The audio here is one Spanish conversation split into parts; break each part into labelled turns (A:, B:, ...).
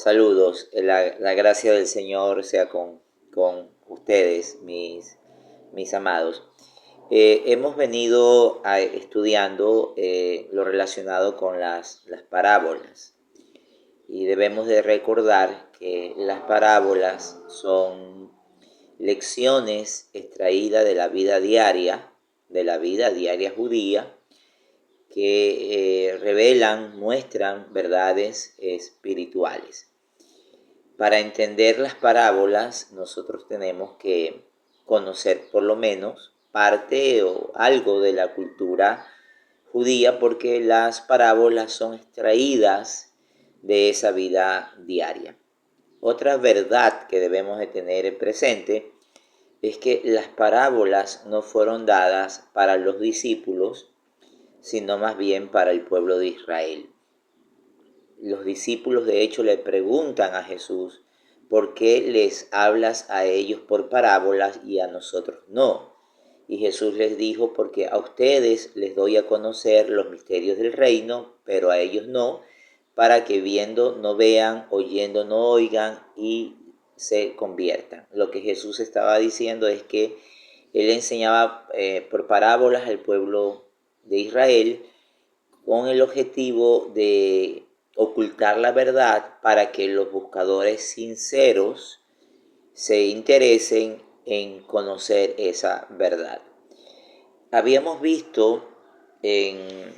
A: Saludos, la gracia del Señor sea con ustedes, mis amados. Hemos venido estudiando lo relacionado con las parábolas y debemos de recordar que las parábolas son lecciones extraídas de la vida diaria judía, que revelan, muestran verdades espirituales. Para entender las parábolas, nosotros tenemos que conocer por lo menos parte o algo de la cultura judía, porque las parábolas son extraídas de esa vida diaria. Otra verdad que debemos de tener presente es que las parábolas no fueron dadas para los discípulos, sino más bien para el pueblo de Israel. Los discípulos de hecho le preguntan a Jesús: ¿por qué les hablas a ellos por parábolas y a nosotros no? Y Jesús les dijo: porque a ustedes les doy a conocer los misterios del reino, pero a ellos no, para que viendo no vean, oyendo no oigan y se conviertan. Lo que Jesús estaba diciendo es que él enseñaba por parábolas al pueblo de Israel, con el objetivo de ocultar la verdad para que los buscadores sinceros se interesen en conocer esa verdad. Habíamos visto en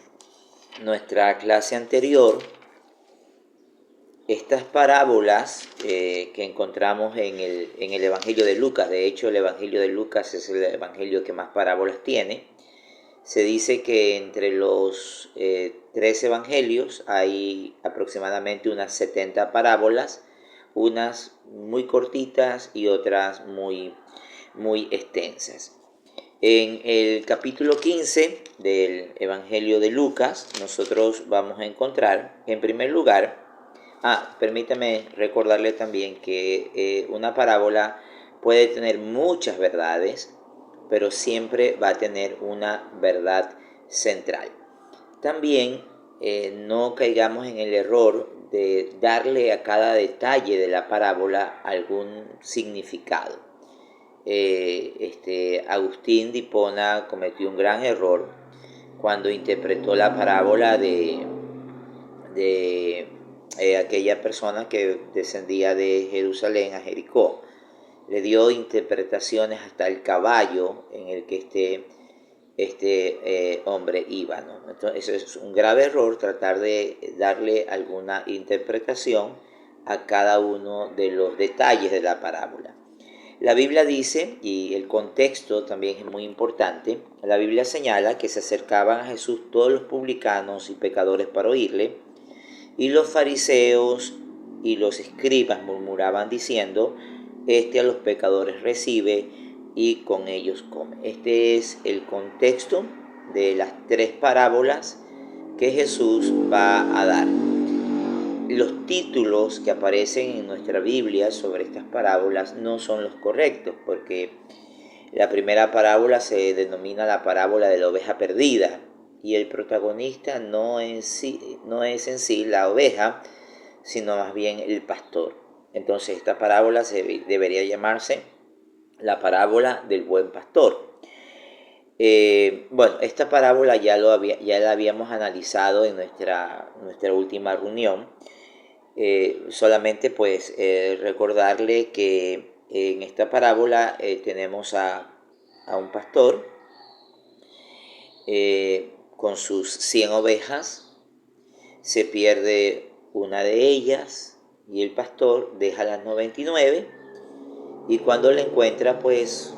A: nuestra clase anterior estas parábolas que encontramos en el Evangelio de Lucas. De hecho, el Evangelio de Lucas es el Evangelio que más parábolas tiene. Se dice que entre los tres evangelios hay aproximadamente unas 70 parábolas, unas muy cortitas y otras muy extensas. En el capítulo 15 del Evangelio de Lucas, nosotros vamos a encontrar, en primer lugar, permítame recordarle también que una parábola puede tener muchas verdades, pero siempre va a tener una verdad central. También no caigamos en el error de darle a cada detalle de la parábola algún significado. Agustín de Hipona cometió un gran error cuando interpretó la parábola de aquella persona que descendía de Jerusalén a Jericó. Le dio interpretaciones hasta el caballo en el que este hombre iba, ¿no? Entonces es un grave error tratar de darle alguna interpretación a cada uno de los detalles de la parábola. La Biblia dice, y el contexto también es muy importante, la Biblia señala que se acercaban a Jesús todos los publicanos y pecadores para oírle, y los fariseos y los escribas murmuraban diciendo: a los pecadores recibe y con ellos come. Este es el contexto de las tres parábolas que Jesús va a dar. Los títulos que aparecen en nuestra Biblia sobre estas parábolas no son los correctos, porque la primera parábola se denomina la parábola de la oveja perdida, y el protagonista no es en sí la oveja, sino más bien el pastor. Entonces esta parábola debería llamarse la parábola del buen pastor. Esta parábola ya la habíamos analizado en nuestra última reunión. Solamente pues recordarle que en esta parábola tenemos a un pastor con sus 100 ovejas. Se pierde una de ellas y el pastor deja las 99, y cuando la encuentra pues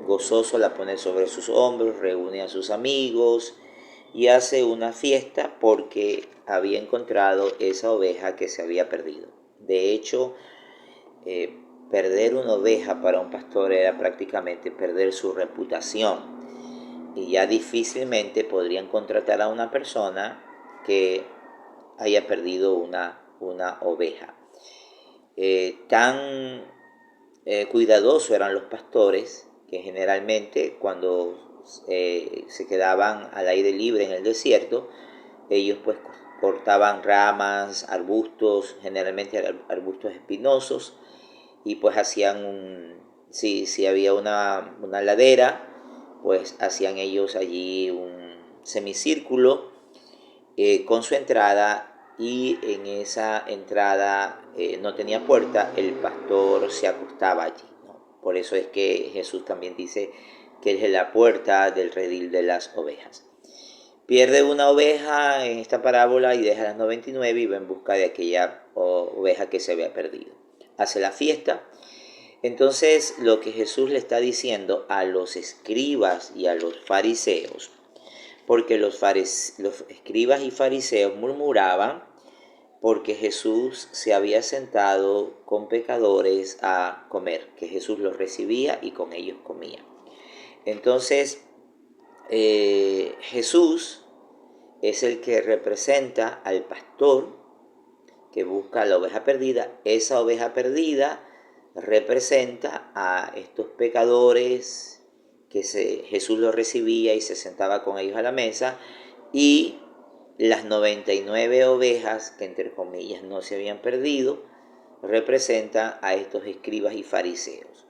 A: gozoso la pone sobre sus hombros, reúne a sus amigos y hace una fiesta porque había encontrado esa oveja que se había perdido. De hecho, perder una oveja para un pastor era prácticamente perder su reputación, y ya difícilmente podrían contratar a una persona que haya perdido una oveja. Tan cuidadosos eran los pastores que generalmente cuando se quedaban al aire libre en el desierto, ellos pues cortaban ramas, arbustos, generalmente arbustos espinosos, y pues hacían si había una ladera, pues hacían ellos allí un semicírculo con su entrada, y en esa entrada no tenía puerta, el pastor se acostaba allí, ¿no? Por eso es que Jesús también dice que Él es la puerta del redil de las ovejas. Pierde una oveja en esta parábola y deja las 99 y va en busca de aquella oveja que se había perdido. Hace la fiesta. Entonces lo que Jesús le está diciendo a los escribas y a los fariseos, porque los escribas y fariseos murmuraban porque Jesús se había sentado con pecadores a comer, que Jesús los recibía y con ellos comía. Entonces Jesús es el que representa al pastor que busca la oveja perdida. Esa oveja perdida representa a estos pecadores que Jesús los recibía y se sentaba con ellos a la mesa, y las 99 ovejas que entre comillas no se habían perdido representan a estos escribas y fariseos.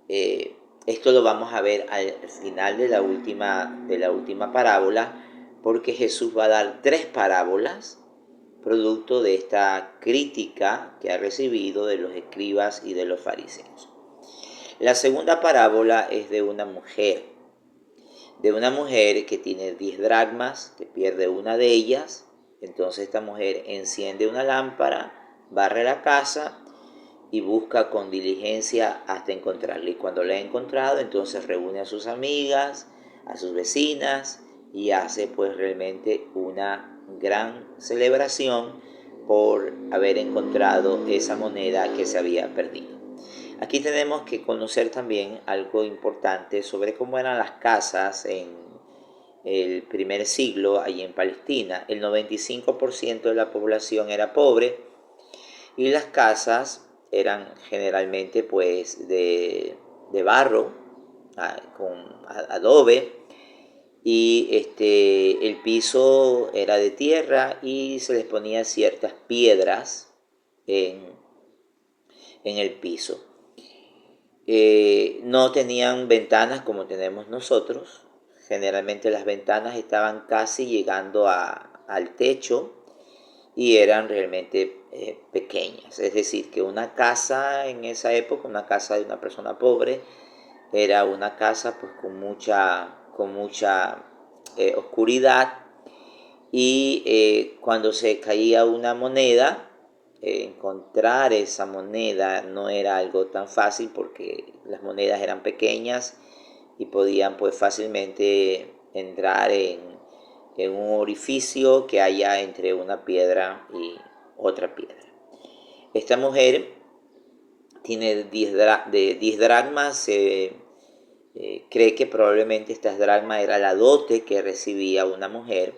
A: Esto lo vamos a ver al final de la última parábola, porque Jesús va a dar 3 parábolas producto de esta crítica que ha recibido de los escribas y de los fariseos. La segunda parábola es de una mujer que tiene 10 dracmas, que pierde una de ellas. Entonces esta mujer enciende una lámpara, barre la casa y busca con diligencia hasta encontrarla. Y cuando la ha encontrado, entonces reúne a sus amigas, a sus vecinas, y hace pues realmente una gran celebración por haber encontrado esa moneda que se había perdido. Aquí tenemos que conocer también algo importante sobre cómo eran las casas en el primer siglo allí en Palestina. El 95% de la población era pobre, y las casas eran generalmente pues de barro, con adobe, y el piso era de tierra y se les ponía ciertas piedras en el piso. No tenían ventanas como tenemos nosotros. Generalmente las ventanas estaban casi llegando al techo y eran realmente pequeñas. Es decir, que una casa en esa época, una casa de una persona pobre, era una casa pues con mucha oscuridad, y cuando se caía una moneda, encontrar esa moneda no era algo tan fácil, porque las monedas eran pequeñas y podían pues fácilmente entrar en un orificio que haya entre una piedra y otra piedra. Esta mujer tiene 10 dracmas. Cree que probablemente estas dracmas era la dote que recibía una mujer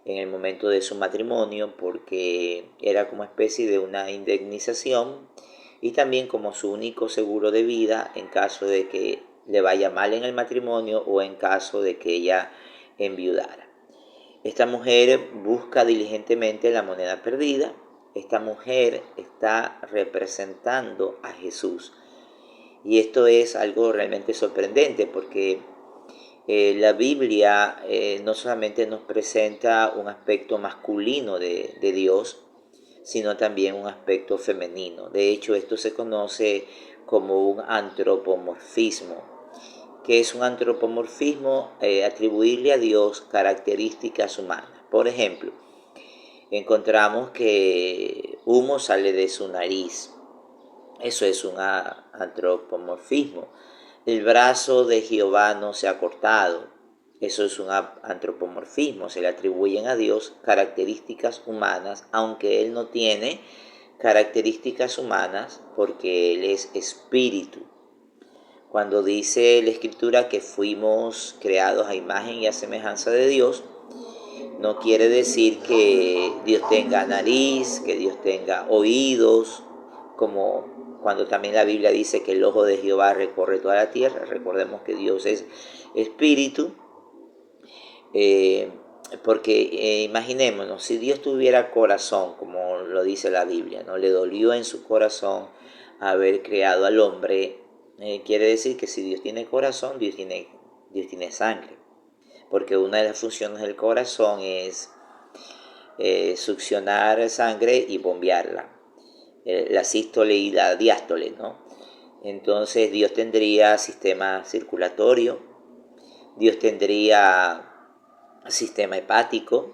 A: en el momento de su matrimonio, porque era como especie de una indemnización y también como su único seguro de vida en caso de que le vaya mal en el matrimonio o en caso de que ella enviudara. Esta mujer busca diligentemente la moneda perdida. Esta mujer está representando a Jesús. Y esto es algo realmente sorprendente, porque la Biblia no solamente nos presenta un aspecto masculino de Dios, sino también un aspecto femenino. De hecho, esto se conoce como un antropomorfismo. ¿Qué es un antropomorfismo? Atribuirle a Dios características humanas. Por ejemplo, encontramos que humo sale de su nariz. Eso es un antropomorfismo. El brazo de Jehová no se ha cortado. Eso es un antropomorfismo. Se le atribuyen a Dios características humanas, aunque Él no tiene características humanas, porque Él es espíritu. Cuando dice la Escritura que fuimos creados a imagen y a semejanza de Dios, no quiere decir que Dios tenga nariz, que Dios tenga oídos, como cuando también la Biblia dice que el ojo de Jehová recorre toda la tierra. Recordemos que Dios es espíritu. Porque imaginémonos, si Dios tuviera corazón, como lo dice la Biblia, ¿no? Le dolió en su corazón haber creado al hombre, quiere decir que si Dios tiene corazón, Dios tiene sangre. Porque una de las funciones del corazón es succionar sangre y bombearla, la sístole y la diástole, ¿no? Entonces Dios tendría sistema circulatorio, Dios tendría sistema hepático,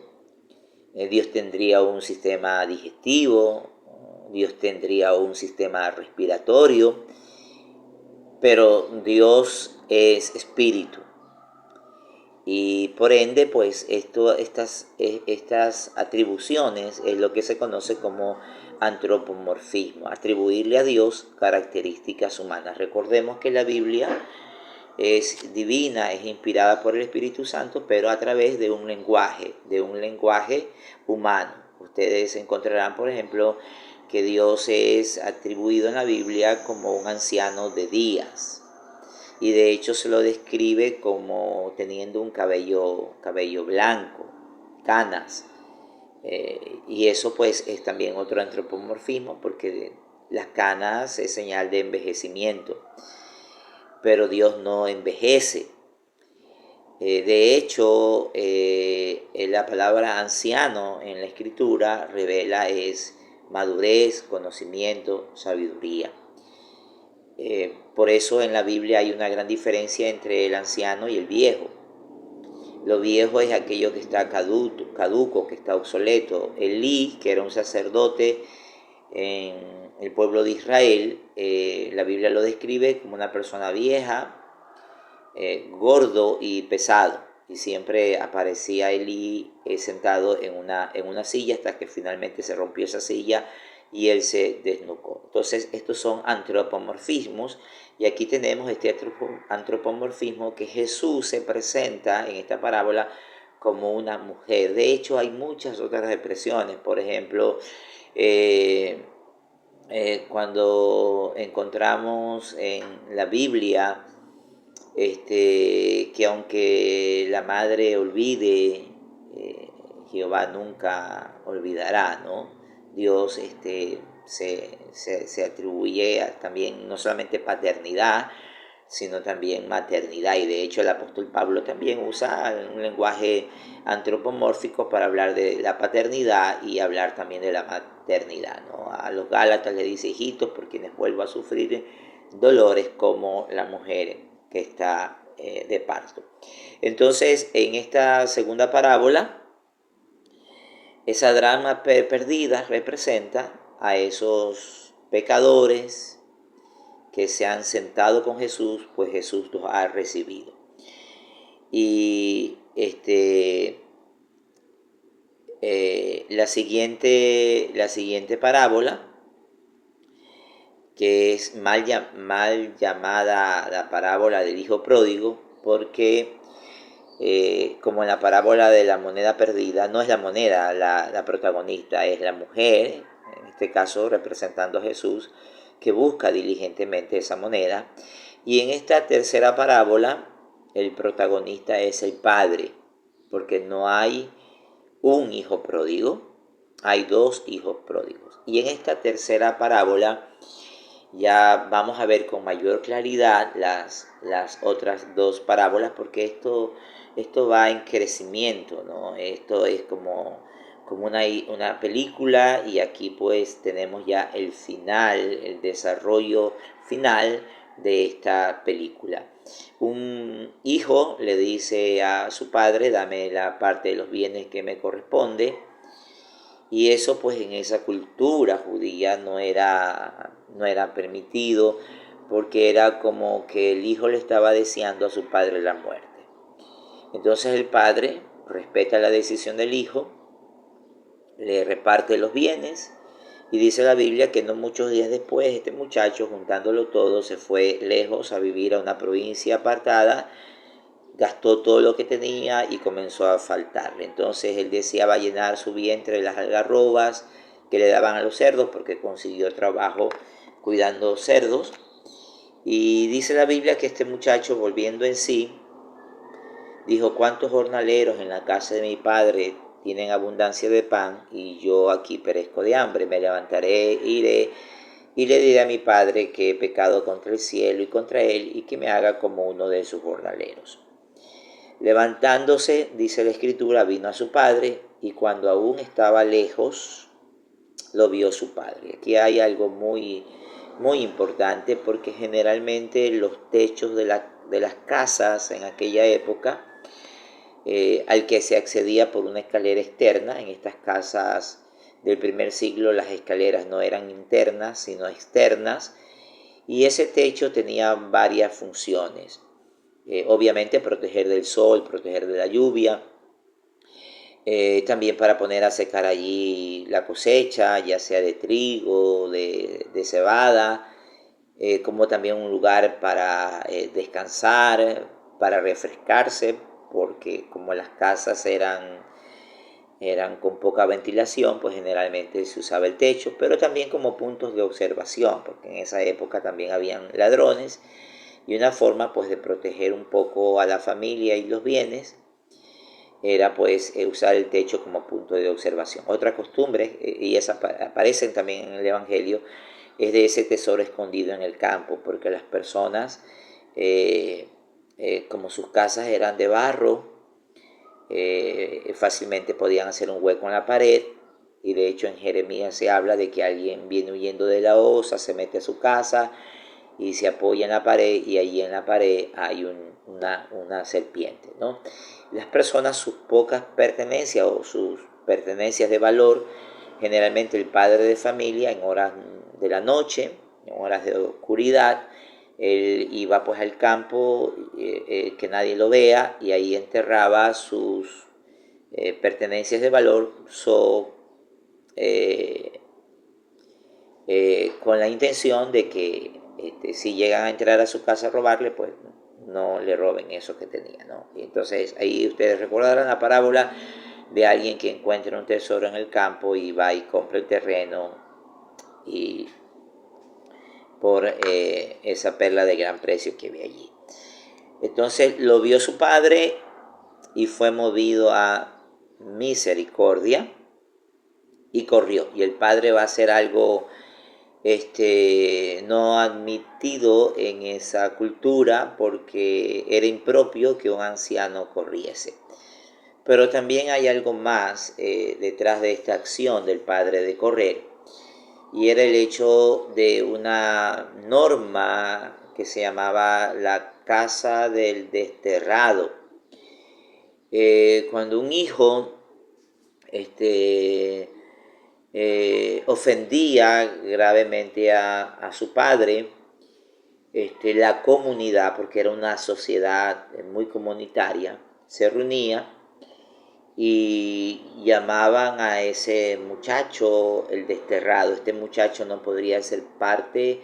A: Dios tendría un sistema digestivo, Dios tendría un sistema respiratorio, pero Dios es espíritu. Y por ende, pues estas atribuciones es lo que se conoce como antropomorfismo, atribuirle a Dios características humanas. Recordemos que la Biblia es divina, es inspirada por el Espíritu Santo, pero a través de un lenguaje humano. Ustedes encontrarán, por ejemplo, que Dios es atribuido en la Biblia como un anciano de días. Y de hecho se lo describe como teniendo un cabello blanco, canas. Y eso pues es también otro antropomorfismo porque las canas es señal de envejecimiento, pero Dios no envejece. De hecho, la palabra anciano en la escritura revela es madurez, conocimiento, sabiduría. Por eso en la Biblia hay una gran diferencia entre el anciano y el viejo. Lo viejo es aquello que está caduco, que está obsoleto. Elí, que era un sacerdote en el pueblo de Israel, la Biblia lo describe como una persona vieja, gordo y pesado. Y siempre aparecía Elí sentado en una silla hasta que finalmente se rompió esa silla y él se desnucó. Entonces estos son antropomorfismos y aquí tenemos este antropomorfismo que Jesús se presenta en esta parábola como una mujer. De hecho hay muchas otras expresiones, por ejemplo, cuando encontramos en la Biblia que aunque la madre olvide, Jehová nunca olvidará, ¿no? Dios se atribuye también no solamente paternidad, sino también maternidad. Y de hecho el apóstol Pablo también usa un lenguaje antropomórfico para hablar de la paternidad y hablar también de la maternidad, ¿no? A los Gálatas le dice hijitos por quienes vuelvo a sufrir dolores como la mujer que está de parto. Entonces, en esta segunda parábola, esa drama perdida representa a esos pecadores que se han sentado con Jesús, pues Jesús los ha recibido. Y la siguiente parábola, que es mal llamada la parábola del hijo pródigo, porque como en la parábola de la moneda perdida, no es la moneda la protagonista, es la mujer, en este caso representando a Jesús, que busca diligentemente esa moneda. Y en esta tercera parábola, el protagonista es el padre, porque no hay un hijo pródigo, hay dos hijos pródigos. Y en esta tercera parábola ya vamos a ver con mayor claridad las otras dos parábolas, porque esto va en crecimiento, ¿no? Esto es como una película y aquí pues tenemos ya el final, el desarrollo final de esta película. Un hijo le dice a su padre, dame la parte de los bienes que me corresponde, y eso pues en esa cultura judía no era permitido, porque era como que el hijo le estaba deseando a su padre la muerte. Entonces el padre respeta la decisión del hijo, le reparte los bienes y dice la Biblia que no muchos días después este muchacho, juntándolo todo, se fue lejos a vivir a una provincia apartada, gastó todo lo que tenía y comenzó a faltarle. Entonces él deseaba llenar su vientre de las algarrobas que le daban a los cerdos porque consiguió trabajo cuidando cerdos. Y dice la Biblia que este muchacho, volviendo en sí, dijo: ¿cuántos jornaleros en la casa de mi padre tienen abundancia de pan y yo aquí perezco de hambre? Me levantaré, iré y le diré a mi padre que he pecado contra el cielo y contra él, y que me haga como uno de sus jornaleros. Levantándose, dice la escritura, vino a su padre, y cuando aún estaba lejos, lo vio su padre. Aquí hay algo muy importante, porque generalmente los techos de las casas en aquella época, al que se accedía por una escalera externa. En estas casas del primer siglo las escaleras no eran internas, sino externas, y ese techo tenía varias funciones. Obviamente proteger del sol, proteger de la lluvia, también para poner a secar allí la cosecha, ya sea de trigo, de cebada, como también un lugar para descansar, para refrescarse, porque como las casas eran con poca ventilación, pues generalmente se usaba el techo, pero también como puntos de observación, porque en esa época también habían ladrones, y una forma pues de proteger un poco a la familia y los bienes era pues usar el techo como punto de observación. Otra costumbre, y esa aparecen también en el Evangelio, es de ese tesoro escondido en el campo, porque las personas, como sus casas eran de barro, fácilmente podían hacer un hueco en la pared, y de hecho en Jeremías se habla de que alguien viene huyendo de la osa, se mete a su casa y se apoya en la pared, y allí en la pared hay una serpiente, ¿no? Las personas, sus pocas pertenencias o sus pertenencias de valor, generalmente el padre de familia en horas de la noche, en horas de oscuridad, él iba pues al campo, que nadie lo vea, y ahí enterraba sus pertenencias de valor, eh, con la intención de que si llegan a entrar a su casa a robarle, pues no le roben eso que tenía, ¿no? Y entonces ahí ustedes recordarán la parábola de alguien que encuentra un tesoro en el campo y va y compra el terreno, y por esa perla de gran precio que ve allí. Entonces lo vio su padre y fue movido a misericordia y corrió. Y el padre va a hacer algo no admitido en esa cultura, porque era impropio que un anciano corriese. Pero también hay algo más detrás de esta acción del padre de correr, y era el hecho de una norma que se llamaba la casa del desterrado. Cuando un hijo ofendía gravemente a su padre, la comunidad, porque era una sociedad muy comunitaria, se reunía y llamaban a ese muchacho el desterrado. Este muchacho no podría ser parte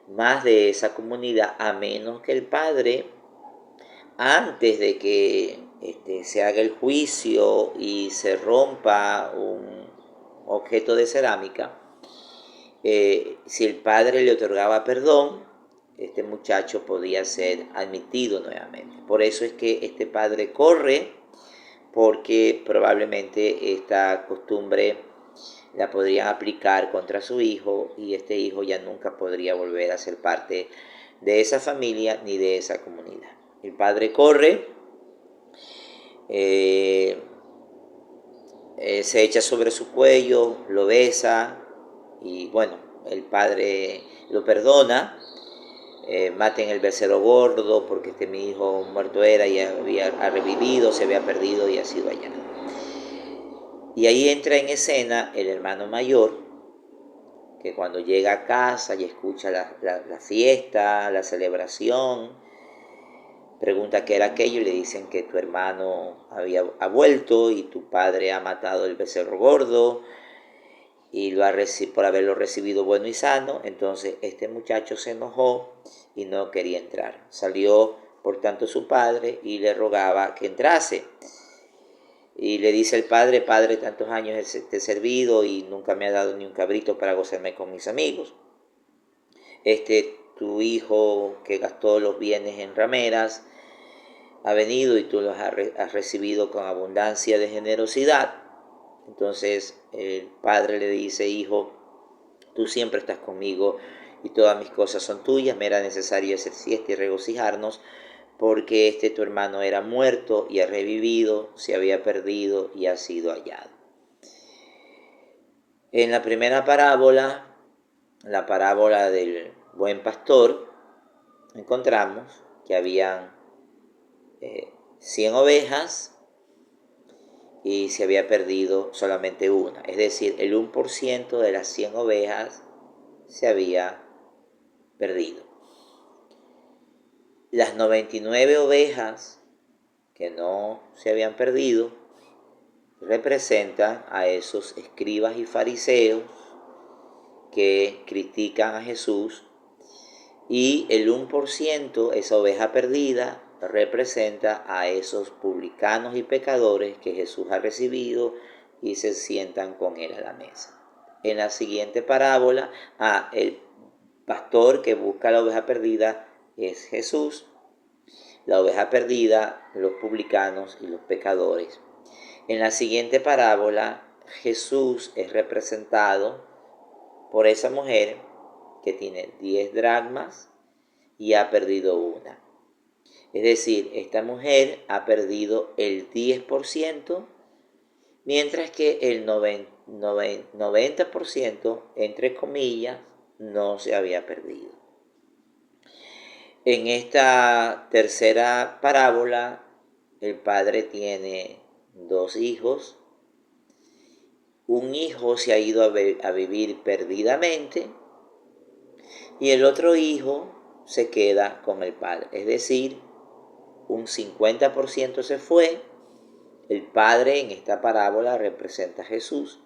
A: más de esa comunidad, a menos que el padre, antes de que se haga el juicio y se rompa un objeto de cerámica, si el padre le otorgaba perdón, este muchacho podía ser admitido nuevamente. Por eso es que este padre corre, porque probablemente esta costumbre la podrían aplicar contra su hijo, y este hijo ya nunca podría volver a ser parte de esa familia ni de esa comunidad. El padre corre, eh, se echa sobre su cuello, lo besa, y bueno, el padre lo perdona. Maten el becerro gordo, porque mi hijo muerto era y ha revivido, se había perdido y ha sido hallado. Y ahí entra en escena el hermano mayor, que cuando llega a casa y escucha la fiesta, la celebración, pregunta qué era aquello, y le dicen que tu hermano ha vuelto y tu padre ha matado el becerro gordo, y por haberlo recibido bueno y sano. Entonces este muchacho se enojó y no quería entrar. Salió por tanto su padre y le rogaba que entrase. Y le dice el padre: padre, tantos años te he servido y nunca me ha dado ni un cabrito para gozarme con mis amigos. Tu hijo que gastó los bienes en rameras, ha venido y tú los has recibido con abundancia de generosidad. Entonces el padre le dice: hijo, tú siempre estás conmigo y todas mis cosas son tuyas, me era necesario hacer fiesta y regocijarnos, porque tu hermano era muerto y ha revivido, se había perdido y ha sido hallado. En la primera parábola, la parábola del buen pastor, encontramos que habían 100 ovejas y se había perdido solamente una. Es decir, el 1% de las 100 ovejas se había perdido. Las 99 ovejas que no se habían perdido representan a esos escribas y fariseos que critican a Jesús, y el 1%, esa oveja perdida, representa a esos publicanos y pecadores que Jesús ha recibido y se sientan con él a la mesa. En la siguiente parábola, el pastor que busca la oveja perdida es Jesús, la oveja perdida, los publicanos y los pecadores. En la siguiente parábola, Jesús es representado por esa mujer que tiene 10 dracmas y ha perdido una. Es decir, esta mujer ha perdido el 10%, mientras que el 90%, entre comillas, no se había perdido. En esta tercera parábola, el padre tiene 2 hijos. Un hijo se ha ido a vivir perdidamente y el otro hijo se queda con el padre. Es decir, un 50% se fue. El padre en esta parábola representa a Jesús.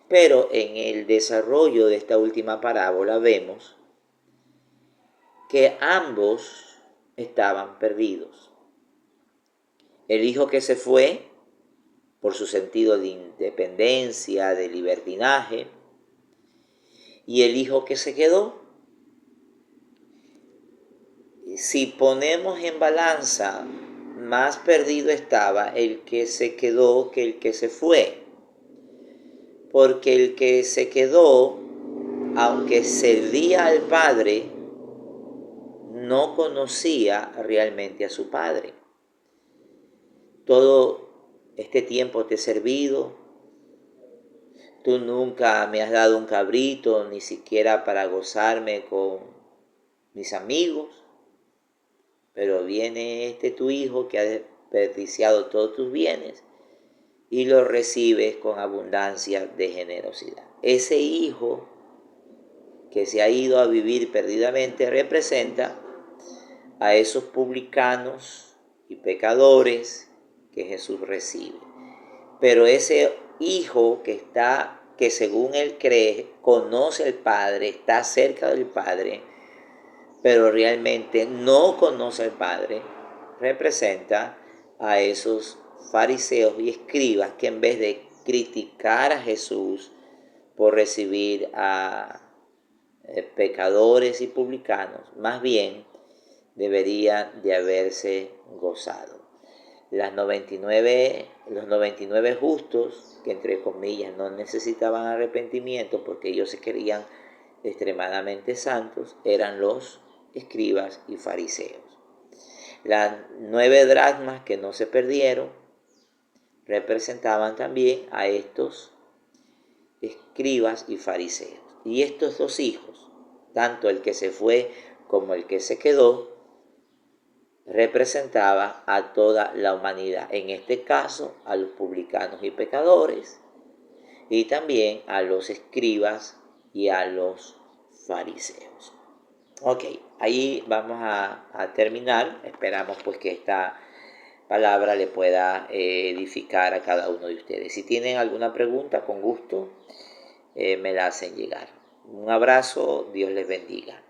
A: Pero en el desarrollo de esta última parábola vemos que ambos estaban perdidos. El hijo que se fue, por su sentido de independencia, de libertinaje, y el hijo que se quedó. Si ponemos en balanza, más perdido estaba el que se quedó que el que se fue. Porque el que se quedó, aunque servía al padre, no conocía realmente a su padre. Todo este tiempo te he servido, tú nunca me has dado un cabrito, ni siquiera para gozarme con mis amigos, pero viene tu hijo que ha desperdiciado todos tus bienes y lo recibes con abundancia de generosidad. Ese hijo que se ha ido a vivir perdidamente representa a esos publicanos y pecadores que Jesús recibe. Pero ese hijo que según él cree, conoce al Padre, está cerca del Padre, pero realmente no conoce al Padre, representa a esos fariseos y escribas que en vez de criticar a Jesús por recibir a pecadores y publicanos, más bien deberían de haberse gozado. Los 99 justos, que entre comillas no necesitaban arrepentimiento porque ellos se querían extremadamente santos, eran los escribas y fariseos. Las 9 dracmas que no se perdieron representaban también a estos escribas y fariseos. Y estos 2 hijos, tanto el que se fue como el que se quedó, representaba a toda la humanidad, en este caso a los publicanos y pecadores, y también a los escribas y a los fariseos. Ok, ahí vamos a terminar. Esperamos pues que esta palabra le pueda edificar a cada uno de ustedes. Si tienen alguna pregunta, con gusto me la hacen llegar. Un abrazo, Dios les bendiga.